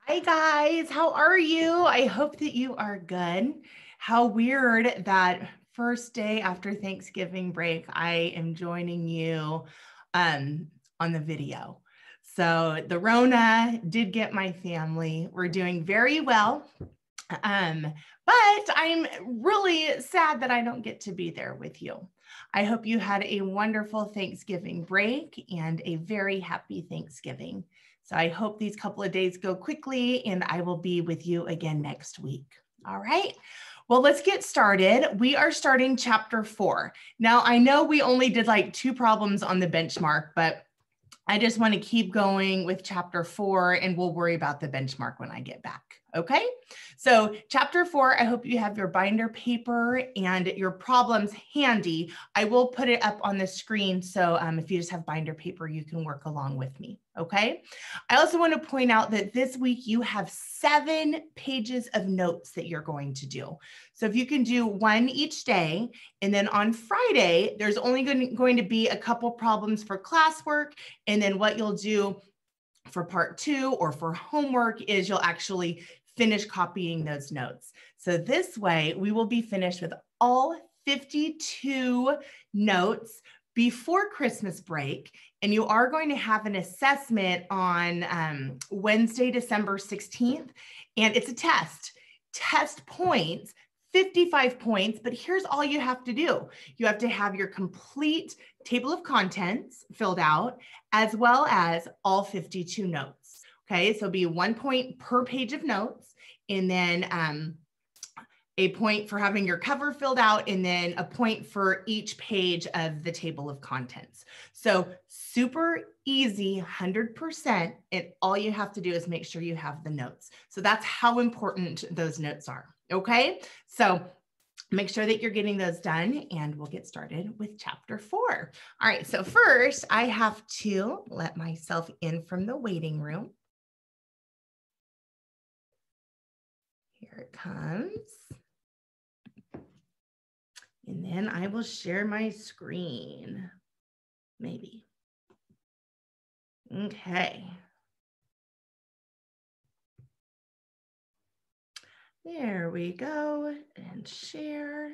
Hi guys, how are you? I hope that you are good. How weird that first day after Thanksgiving break, I am joining you on the video. So the Rona did get my family. We're doing very well. But I'm really sad that I don't get to be there with you. I hope you had a wonderful Thanksgiving break and a very happy Thanksgiving. So I hope these couple of days go quickly and I will be with you again next week. All right. Well, let's get started. We are starting chapter 4. Now, I know we only did like 2 problems on the benchmark, but I just want to keep going with chapter 4 and we'll worry about the benchmark when I get back. Okay, so chapter 4, I hope you have your binder paper and your problems handy. I will put it up on the screen. So if you just have binder paper, you can work along with me. Okay, I also want to point out that this week you have 7 pages of notes that you're going to do. So if you can do 1 each day, and then on Friday, there's only going to be a couple problems for classwork. And then what you'll do for part 2 or for homework is you'll actually finish copying those notes. So this way we will be finished with all 52 notes before Christmas break. And you are going to have an assessment on Wednesday, December 16th. And it's a test points, 55 points, but here's all you have to do. You have to have your complete table of contents filled out, as well as all 52 notes. Okay, so it'll be 1 point per page of notes, and then a point for having your cover filled out, and then a point for each page of the table of contents. So super easy, 100%, and all you have to do is make sure you have the notes. So that's how important those notes are, okay? So make sure that you're getting those done, and we'll get started with chapter 4. All right, so first I have to let myself in from the waiting room. Here it comes. And then I will share my screen, maybe. Okay. There we go, and share.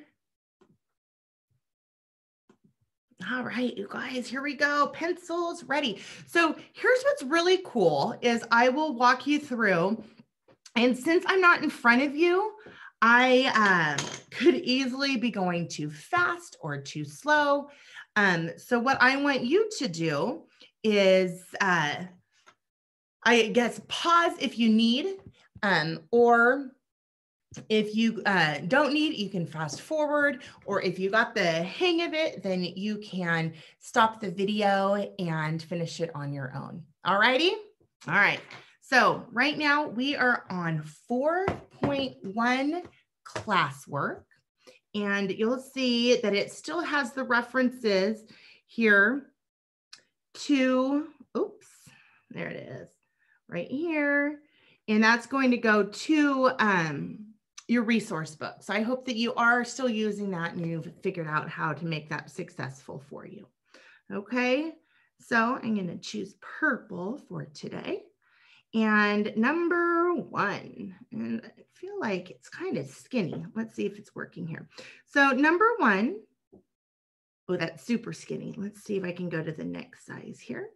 All right, you guys, here we go. Pencils ready. So here's what's really cool is I will walk you through, and since I'm not in front of you, I could easily be going too fast or too slow. So what I want you to do is, I guess, pause if you need, or if you don't need, you can fast forward, or if you got the hang of it, then you can stop the video and finish it on your own. All righty? All right. So right now we are on 4.1 classwork, and you'll see that it still has the references here to, oops, there it is, right here. And that's going to go to your resource book. So I hope that you are still using that and you've figured out how to make that successful for you. Okay, so I'm going to choose purple for today. And number 1, and I feel like it's kind of skinny. Let's see if it's working here. So number 1, oh, that's super skinny. Let's see if I can go to the next size here.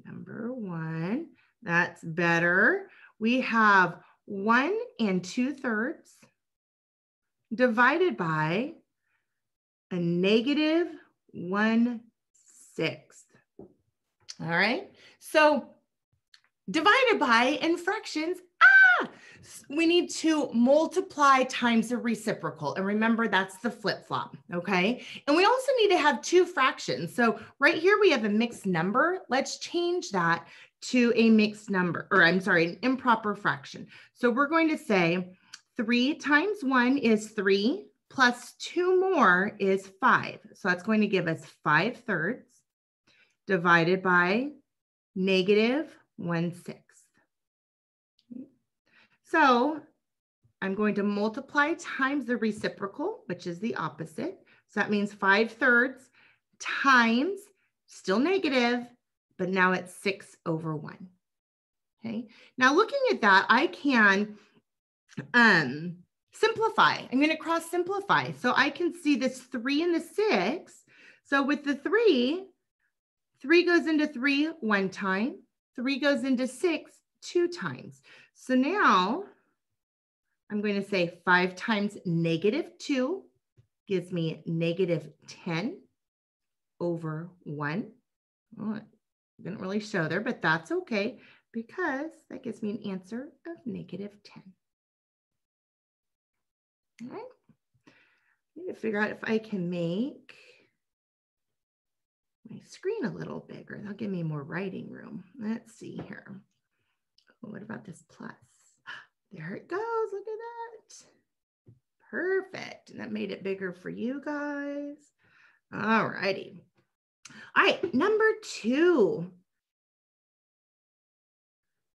Number 1, that's better. We have 1 2/3 divided by a negative 1/6. All right, so divided by and fractions, we need to multiply times the reciprocal. And remember, that's the flip-flop, okay? And we also need to have 2 fractions. So right here, we have a mixed number. Let's change that to a mixed number, or I'm sorry, an improper fraction. So we're going to say 3 times 1 is 3, plus 2 more is 5. So that's going to give us 5/3 divided by negative 1/6. So I'm going to multiply times the reciprocal, which is the opposite. So that means 5/3 times, still negative, but now it's 6/1. Okay, now looking at that, I can simplify. I'm going to cross simplify. So I can see this 3 and the 6. So with the 3 goes into 3 one time, 3 goes into 6 2 times. So now I'm going to say 5 times -2 gives me -10 over 1. Well, it didn't really show there, but that's okay because that gives me an answer of -10. All right. I need to figure out if I can make my screen a little bigger. That'll give me more writing room. Let's see here. Oh, what about this plus? There it goes. Look at that. Perfect. And that made it bigger for you guys. All righty. All right, number 2.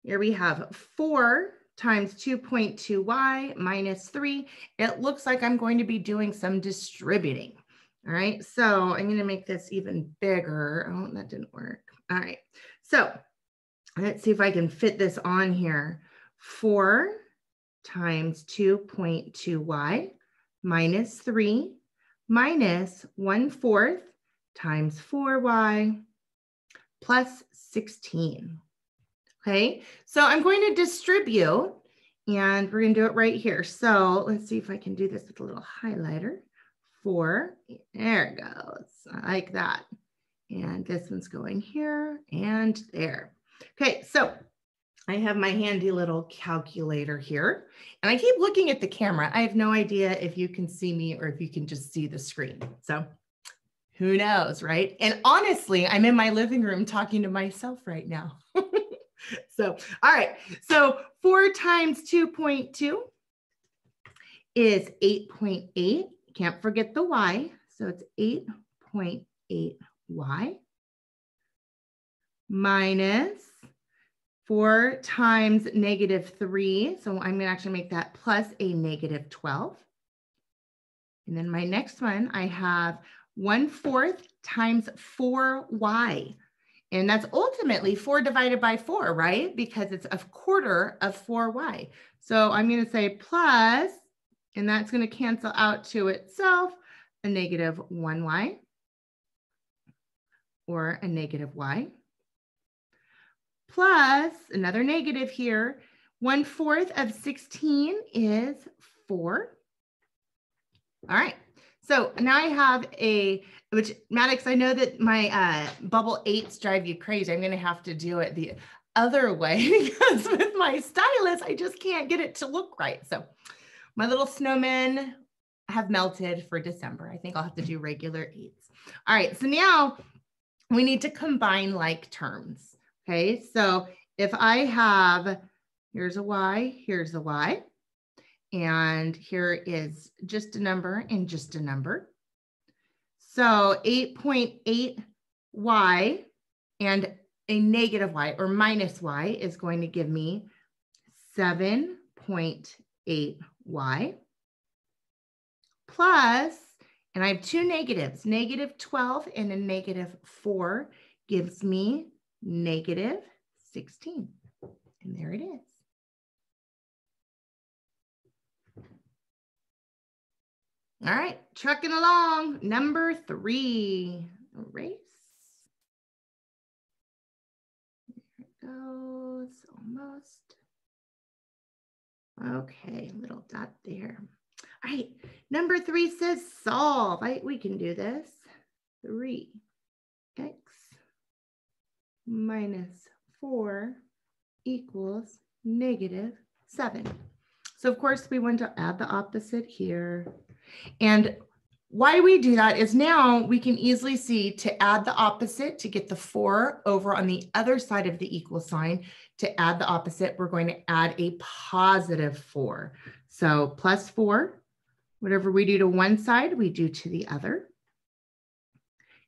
Here we have 4 times 2.2y minus 3. It looks like I'm going to be doing some distributing. All right, so I'm going to make this even bigger. Oh, that didn't work. All right, so let's see if I can fit this on here. 4 times 2.2y minus 3 minus 1/4 times 4y plus 16. Okay, so I'm going to distribute and we're going to do it right here. So let's see if I can do this with a little highlighter. 4, there it goes, like that. And this one's going here and there. Okay, so I have my handy little calculator here and I keep looking at the camera. I have no idea if you can see me or if you can just see the screen. So who knows, right? And honestly, I'm in my living room talking to myself right now. So, all right. So 4 times 2.2 is 8.8. Can't forget the y. So it's 8.8y minus 4 times -3. So I'm going to actually make that plus a -12. And then my next one, I have 1/4 times 4y. And that's ultimately 4 divided by 4, right? Because it's 1/4 of 4y. So I'm going to say plus, and that's going to cancel out to itself a -1y or a -y. Plus another negative here. 1/4 of 16 is 4. All right. So now I have which Maddox, I know that my bubble 8s drive you crazy. I'm going to have to do it the other way because with my stylus, I just can't get it to look right. So my little snowmen have melted for December. I think I'll have to do regular 8s. All right. So now we need to combine like terms. Okay. So if I have, here's a y, here's a y. And here is just a number and just a number. So 8.8y and a -y or -y is going to give me 7.8y plus, and I have 2 negatives, -12 and a -4 gives me -16. And there it is. All right, trucking along. Number 3, erase. There it goes, almost. Okay, little dot there. All right, number 3 says solve. We can do this. 3x minus 4 equals -7. So of course we want to add the opposite here. And why we do that is now we can easily see to add the opposite to get the 4 over on the other side of the equal sign. To add the opposite, we're going to add a +4. So plus 4, whatever we do to one side, we do to the other.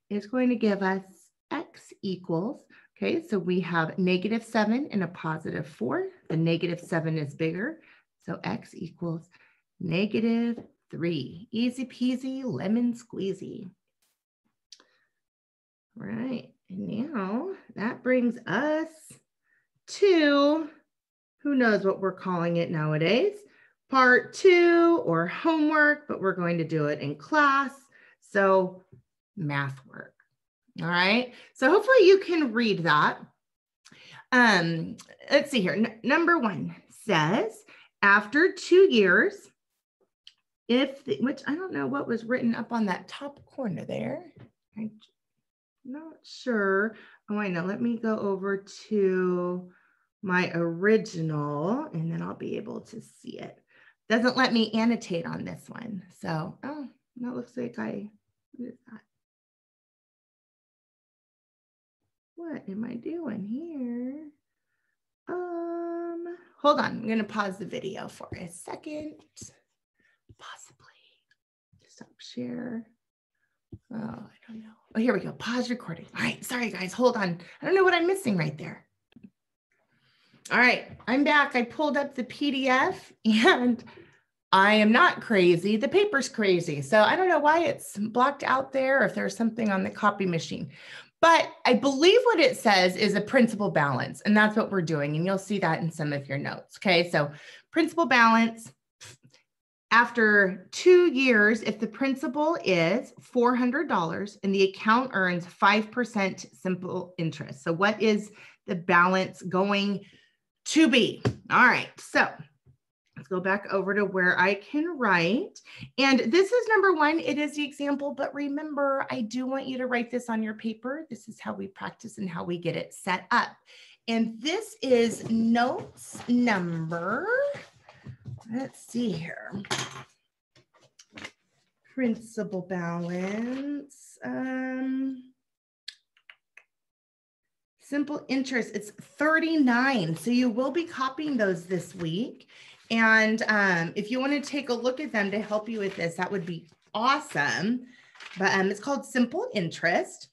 It's going to give us x equals, okay, so we have -7 and a +4. The -7 is bigger, so x equals -3. Easy peasy, lemon squeezy. Right, and now that brings us 2, who knows what we're calling it nowadays, part 2 or homework, but we're going to do it in class. So math work. All right. So hopefully you can read that. Let's see here. Number 1 says, after 2 years, which I don't know what was written up on that top corner there. I'm not sure. Oh, I know. Let me go over to my original and then I'll be able to see it. Doesn't let me annotate on this one. So, oh, that looks like what is that? What am I doing here? Hold on. I'm going to pause the video for a second. Possibly. Stop share. Oh, I don't know. Oh, here we go. Pause recording. All right. Sorry, guys. Hold on. I don't know what I'm missing right there. All right. I'm back. I pulled up the PDF and I am not crazy. The paper's crazy. So I don't know why it's blocked out there or if there's something on the copy machine. But I believe what it says is a principal balance. And that's what we're doing. And you'll see that in some of your notes. Okay. So principal balance. After 2 years, if the principal is $400 and the account earns 5% simple interest. So what is the balance going to be? All right, so let's go back over to where I can write. And this is number 1. It is the example, but remember, I do want you to write this on your paper. This is how we practice and how we get it set up. And this is notes number, let's see here. Principal balance, simple interest, it's 39. So you will be copying those this week. And if you want to take a look at them to help you with this, that would be awesome. But it's called simple interest.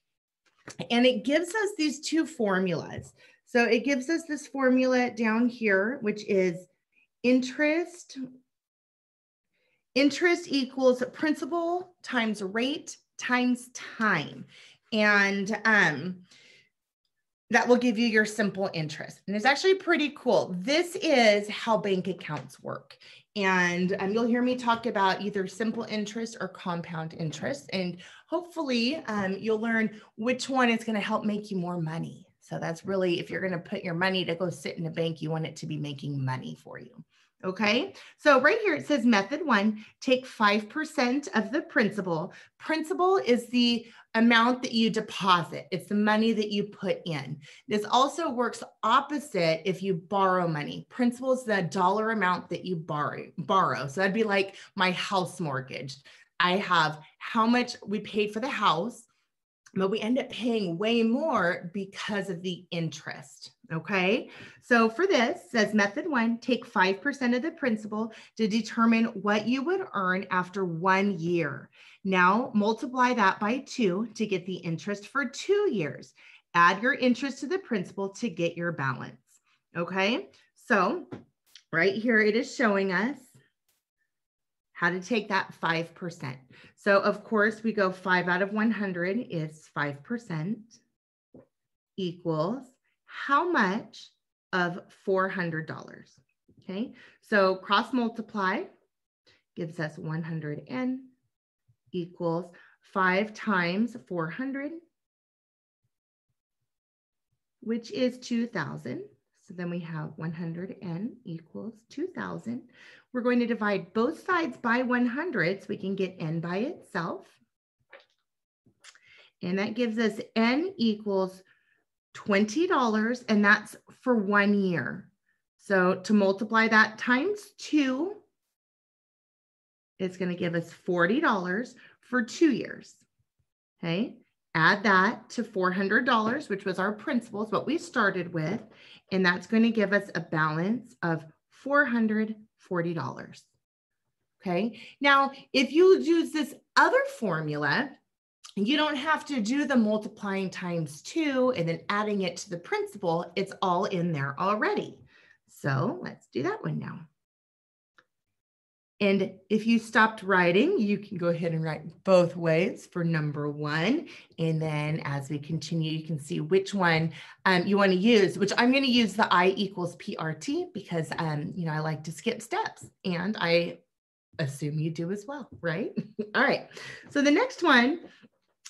And it gives us these 2 formulas. So it gives us this formula down here, which is interest equals principal times rate times time. And that will give you your simple interest. And it's actually pretty cool. This is how bank accounts work. And you'll hear me talk about either simple interest or compound interest. And hopefully you'll learn which one is going to help make you more money. So that's really, if you're going to put your money to go sit in a bank, you want it to be making money for you. Okay, so right here it says method 1, take 5% of the principal. Principal is the amount that you deposit. It's the money that you put in. This also works opposite if you borrow money. Principal is the dollar amount that you borrow. So that'd be like my house mortgage. I have how much we paid for the house, but we end up paying way more because of the interest. Okay, so for this, says method 1, take 5% of the principal to determine what you would earn after 1 year. Now multiply that by 2 to get the interest for 2 years. Add your interest to the principal to get your balance. Okay, so right here it is showing us how to take that 5%. So of course we go 5 out of 100 is 5% equals how much of $400? Okay, so cross multiply gives us 100n equals 5 times 400, which is 2,000. So then we have 100n equals 2,000. We're going to divide both sides by 100 so we can get n by itself. And that gives us n equals $20, and that's for 1 year. So to multiply that times 2, it's going to give us $40 for 2 years. Okay, add that to $400, which was our principal, is what we started with, and that's going to give us a balance of $440. Okay, now if you use this other formula, you don't have to do the multiplying times 2 and then adding it to the principal. It's all in there already. So let's do that one now. And if you stopped writing, you can go ahead and write both ways for number 1. And then as we continue, you can see which one you want to use, which I'm going to use the I equals PRT because, you know, I like to skip steps, and I assume you do as well, right? All right. So the next one,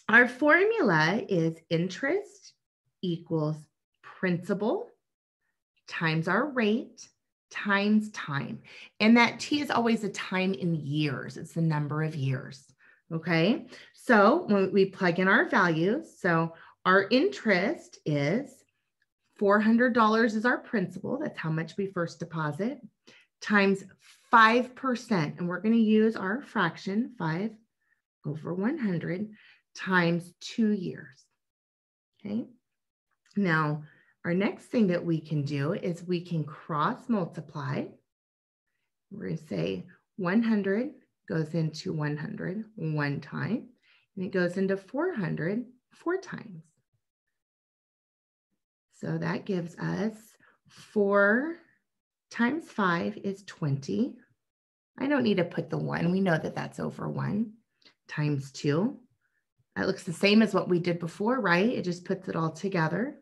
our formula is interest equals principal times our rate times time. And that T is always a time in years. It's the number of years. Okay. So when we plug in our values, so our interest is $400 is our principal. That's how much we first deposit, times 5%. And we're going to use our fraction 5 over 100 times 2 years. Okay. Now, our next thing that we can do is we can cross multiply. We're going to say 100 goes into 100 one time, and it goes into 400 4 times. So that gives us 4 times 5 is 20. I don't need to put the 1. We know that that's over 1 times 2. That looks the same as what we did before, right? It just puts it all together.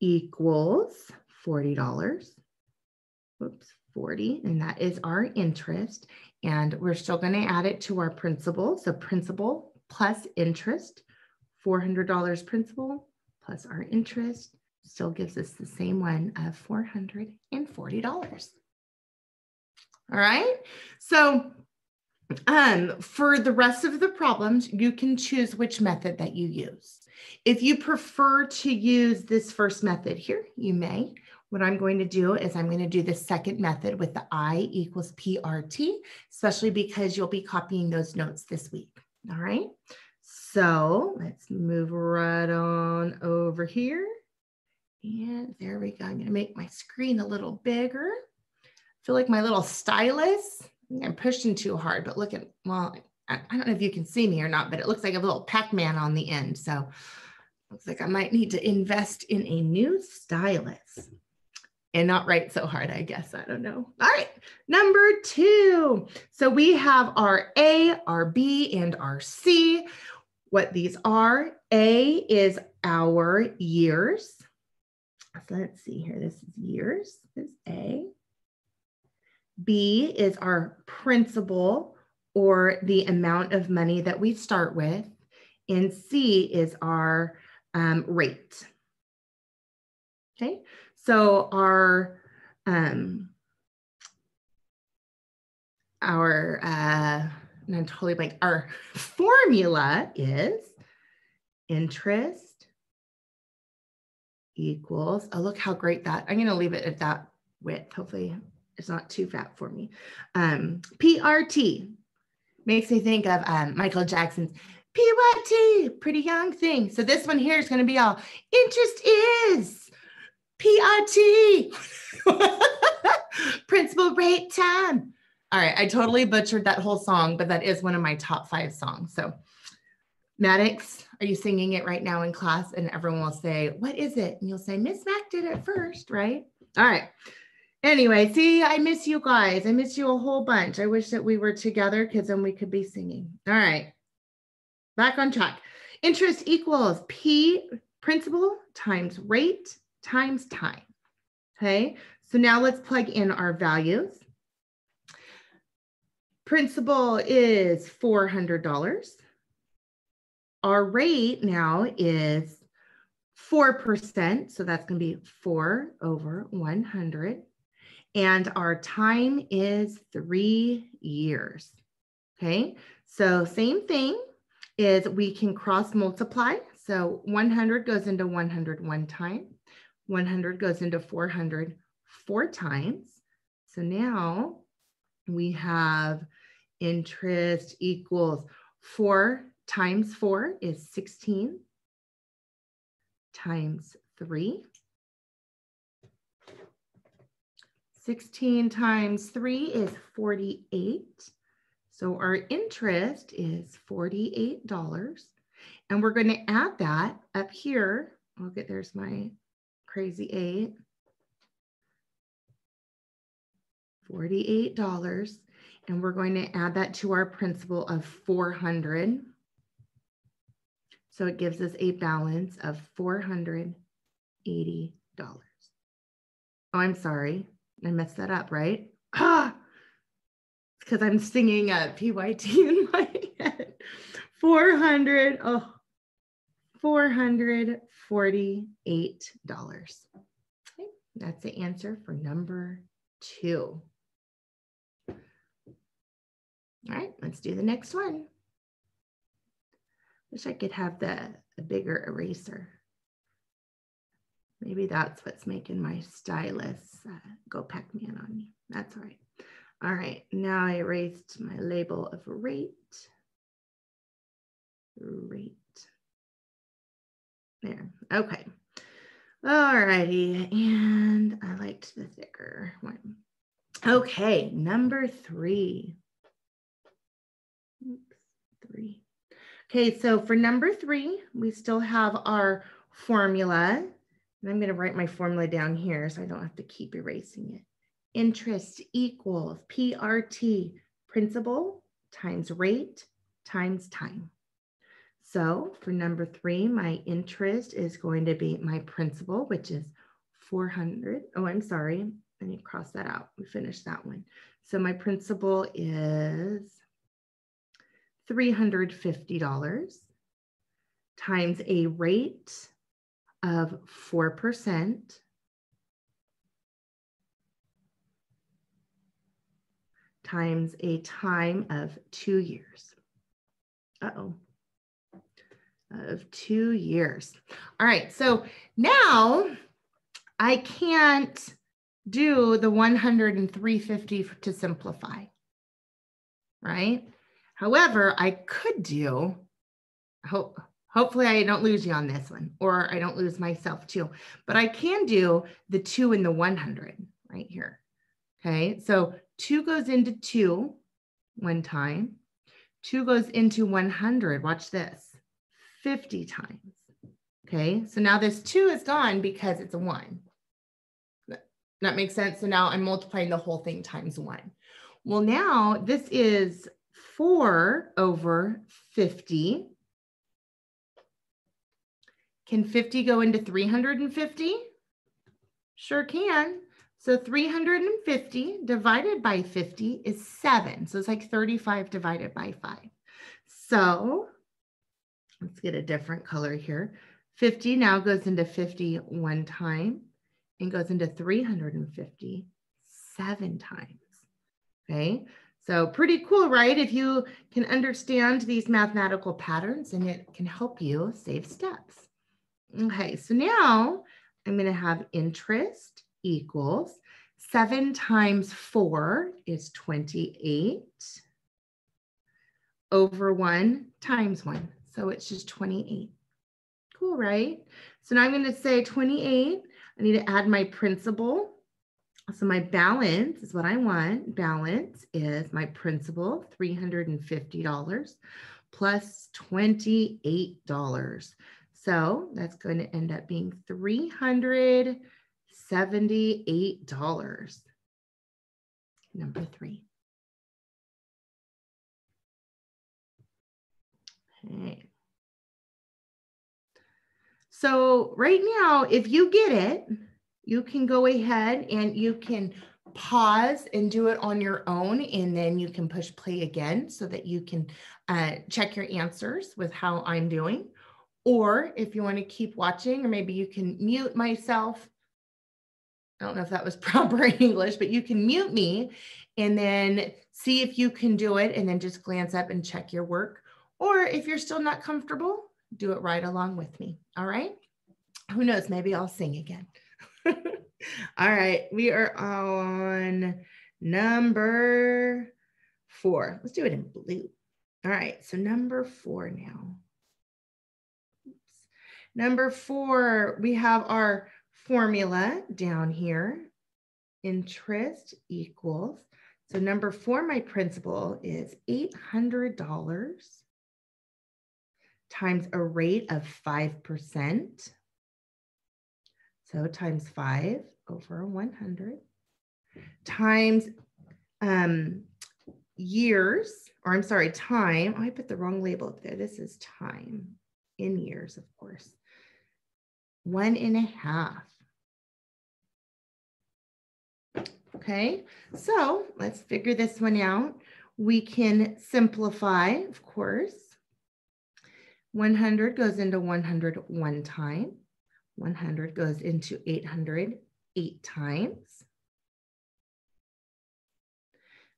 Equals $40. Whoops, 40, and that is our interest. And we're still going to add it to our principal. So principal plus interest, $400 principal plus our interest still gives us the same one of $440. All right. So for the rest of the problems, you can choose which method that you use. If you prefer to use this first method here, you may. What I'm going to do is I'm going to do the second method with the I equals PRT, especially because you'll be copying those notes this week. All right. So let's move right on over here. And there we go. I'm going to make my screen a little bigger. I feel like my little stylus, I'm pushing too hard, but look at, well, I don't know if you can see me or not, but it looks like a little Pac-Man on the end. So looks like I might need to invest in a new stylus and not write so hard, I guess. I don't know. All right, number 2. So we have our A, our B, and our C. What these are, A is our years. So let's see here. This is years, this is A. B is our principal, or the amount of money that we start with. And C is our rate. Okay, so our I'm totally blank. Our formula is interest equals, oh, look how great that, I'm going to leave it at that width. Hopefully it's not too fat for me. PRT makes me think of Michael Jackson's PYT, pretty young thing. So this one here is going to be all interest is PRT, principal rate time. All right, I totally butchered that whole song, but that is one of my top 5 songs. So Maddox, are you singing it right now in class? And everyone will say, what is it? And you'll say, Miss Mac did it first, right? All right. Anyway, see, I miss you guys. I miss you a whole bunch. I wish that we were together because then we could be singing. All right. Back on track. Interest equals P, principal, times rate times time. Okay. So now let's plug in our values. Principal is $400. Our rate now is 4%. So that's going to be 4 over 100. And our time is 3 years. Okay, so same thing is we can cross multiply. So 100 goes into 100 one time. 100 goes into 400 4 times. So now we have interest equals 4 times 4 is 16 times 3. 16 times 3 is 48. So our interest is $48. And we're going to add that up here. Okay, there's my crazy 8. $48. And we're going to add that to our principal of $400. So it gives us a balance of $480. Oh, I'm sorry. I messed that up, right? Ah, because I'm singing a PYT in my head. $448. Okay, that's the answer for number 2. All right, let's do the next one. Wish I could have a bigger eraser. Maybe that's what's making my stylus go Pac-Man on me. That's all right. All right, now I erased my label of rate. There, okay. All righty, and I liked the thicker one. Okay, number 3. Oops, 3. Okay, so for number 3, we still have our formula. And I'm going to write my formula down here so I don't have to keep erasing it. Interest equals PRT, principal times rate times time. So for number 3, my interest is going to be my principal, which is 400. Oh, I'm sorry. I need to cross that out. We finished that one. So my principal is $350 times a rate of 4% times a time of 2 years. Uh-oh. Of 2 years. All right, so now I can't do the 100 and 350 to simplify, right? However, I could do, hopefully I don't lose you on this one, or I don't lose myself too, but I can do the 2 and the 100 right here. Okay, so 2 goes into 2 one time, 2 goes into 100, watch this, 50 times. Okay, so now this 2 is gone because it's a 1. That makes sense. So now I'm multiplying the whole thing times 1. Well, now this is 4 over 50. Can 50 go into 350? Sure can. So 350 divided by 50 is 7. So it's like 35 divided by 5. So let's get a different color here. 50 now goes into 50 one time and goes into 350 7 times. Okay, so pretty cool, right? If you can understand these mathematical patterns, and it can help you save steps. Okay, so now I'm going to have interest equals 7 times 4 is 28 over 1 times 1. So it's just 28. Cool, right? So now I'm going to say 28. I need to add my principal. So my balance is what I want. Balance is my principal, $350 plus $28. So that's going to end up being $378. Number 3. Okay. So right now, if you get it, you can go ahead and you can pause and do it on your own, and then you can push play again so that you can check your answers with how I'm doing. Or if you want to keep watching, or maybe you can mute myself. I don't know if that was proper English, but you can mute me and then see if you can do it, and then just glance up and check your work. Or if you're still not comfortable, do it right along with me. All right. Who knows? Maybe I'll sing again. All right. We are on number 4. Let's do it in blue. All right. So number 4 now. Oops. Number 4, we have our formula down here. Interest equals. So number 4, my principal is $800 times a rate of 5%. So times 5 over 100 times years, or I'm sorry, time. Oh, I put the wrong label up there. This is time in years, of course. 1.5. Okay, so let's figure this one out. We can simplify, of course. 100 goes into 100 one time. 100 goes into 800 8 times.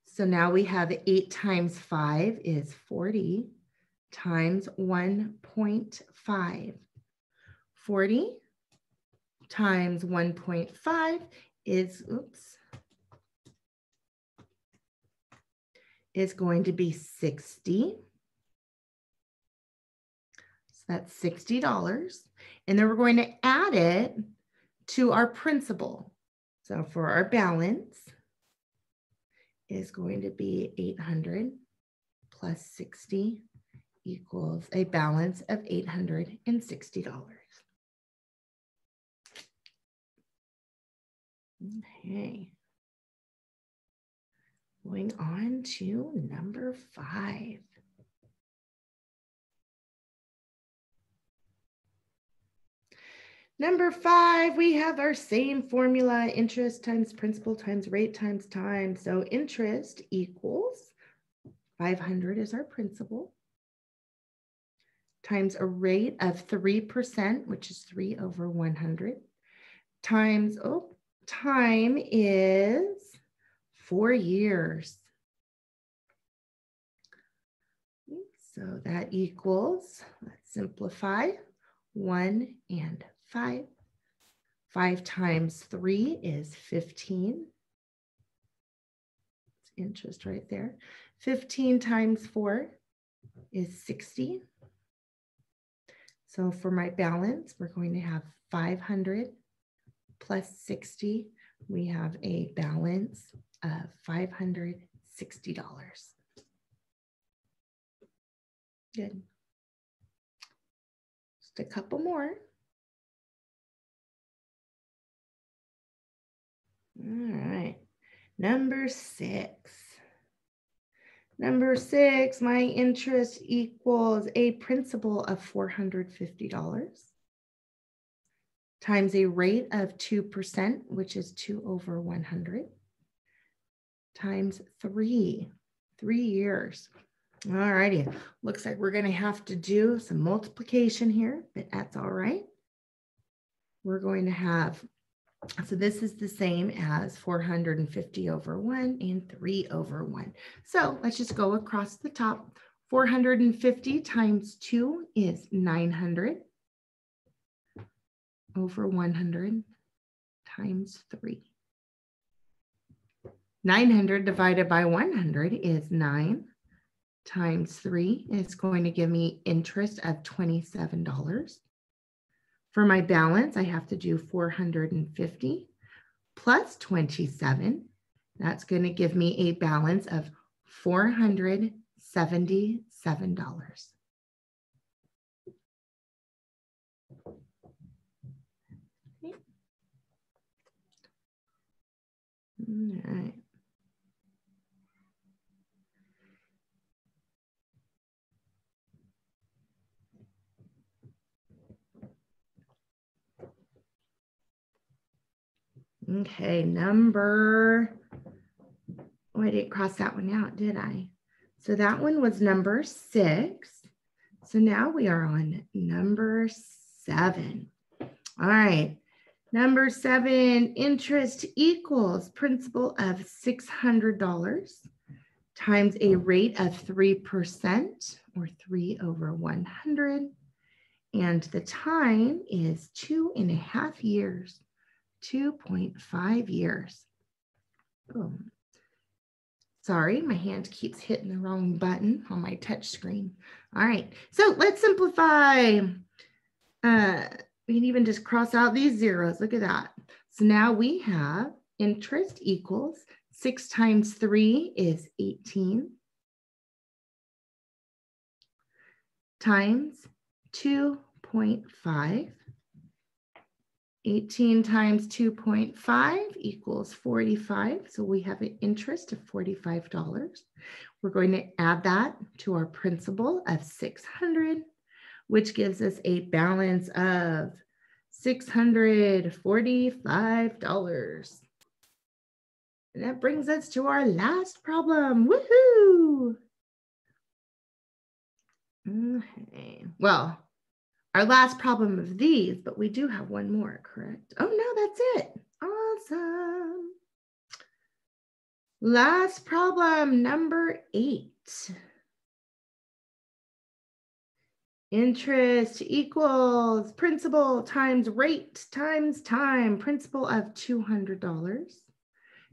So now we have 8 times 5 is 40 times 1.5. 40 times 1.5 is, is going to be 60. So that's $60. And then we're going to add it to our principal. So for our balance is going to be 800 plus 60 equals a balance of $860. Okay. Going on to number 5. Number 5, we have our same formula, interest times principal times rate times time. So interest equals 500 is our principal times a rate of 3%, which is 3 over 100, times, time is 4 years. So that equals, let's simplify, 1 and 5. 5 times 3 is 15. It's interest right there. 15 times 4 is 60. So for my balance, we're going to have 500 plus 60. We have a balance of $560. Good. Just a couple more. All right. Number 6. Number 6, my interest equals a principal of $450 times a rate of 2%, which is 2 over 100, times 3 years. All righty. Looks like we're going to have to do some multiplication here, but that's all right. We're going to have, so this is the same as 450 over 1 and 3 over 1. So let's just go across the top. 450 times 2 is 900 over 100 times 3. 900 divided by 100 is 9 times 3 is going to give me interest of $27. For my balance, I have to do 450 plus 27. That's going to give me a balance of $477. Okay. All right. Okay, I didn't cross that one out, did I? So that one was number 6. So now we are on number 7. All right, number 7, interest equals principal of $600 times a rate of 3%, or 3 over 100. And the time is 2.5 years. 2.5 years. Oh, sorry, my hand keeps hitting the wrong button on my touch screen. All right, so let's simplify. We can even just cross out these zeros. Look at that. So now we have interest equals 6 times 3 is 18 times 2.5 18 times 2.5 equals 45. So we have an interest of $45. We're going to add that to our principal of $600, which gives us a balance of $645. And that brings us to our last problem. Woohoo! Okay. Well, our last problem of these, but we do have one more, correct? Oh, no, that's it. Awesome. Last problem, number 8. Interest equals principal times rate times time. Principal of $200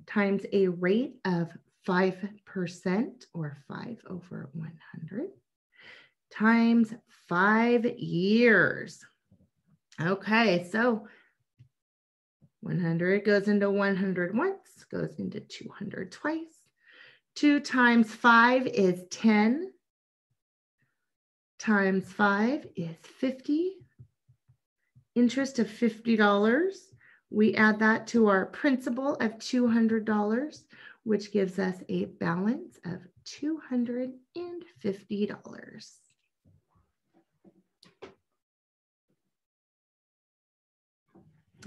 times a rate of 5% or 5 over 100 times 5 years. Okay, so 100 goes into 100 once, goes into 200 twice. 2 times 5 is 10. Times 5 is 50. Interest of $50. We add that to our principal of $200, which gives us a balance of $250.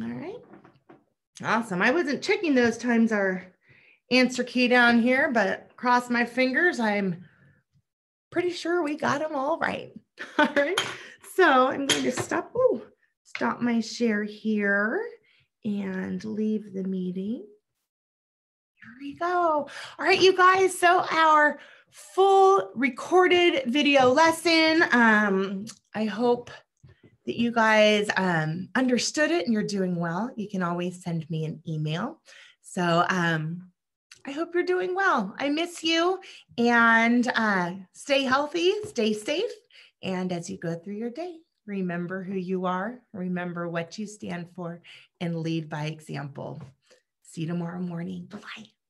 All right. Awesome. I wasn't checking those times our answer key down here, but cross my fingers. I'm pretty sure we got them all right. All right. So I'm going to stop my share here and leave the meeting. Here we go. All right, you guys. So our full recorded video lesson. I hope that you guys understood it and you're doing well. You can always send me an email. So I hope you're doing well. I miss you, and stay healthy, stay safe. And as you go through your day, remember who you are, remember what you stand for, and lead by example. See you tomorrow morning. Bye-bye.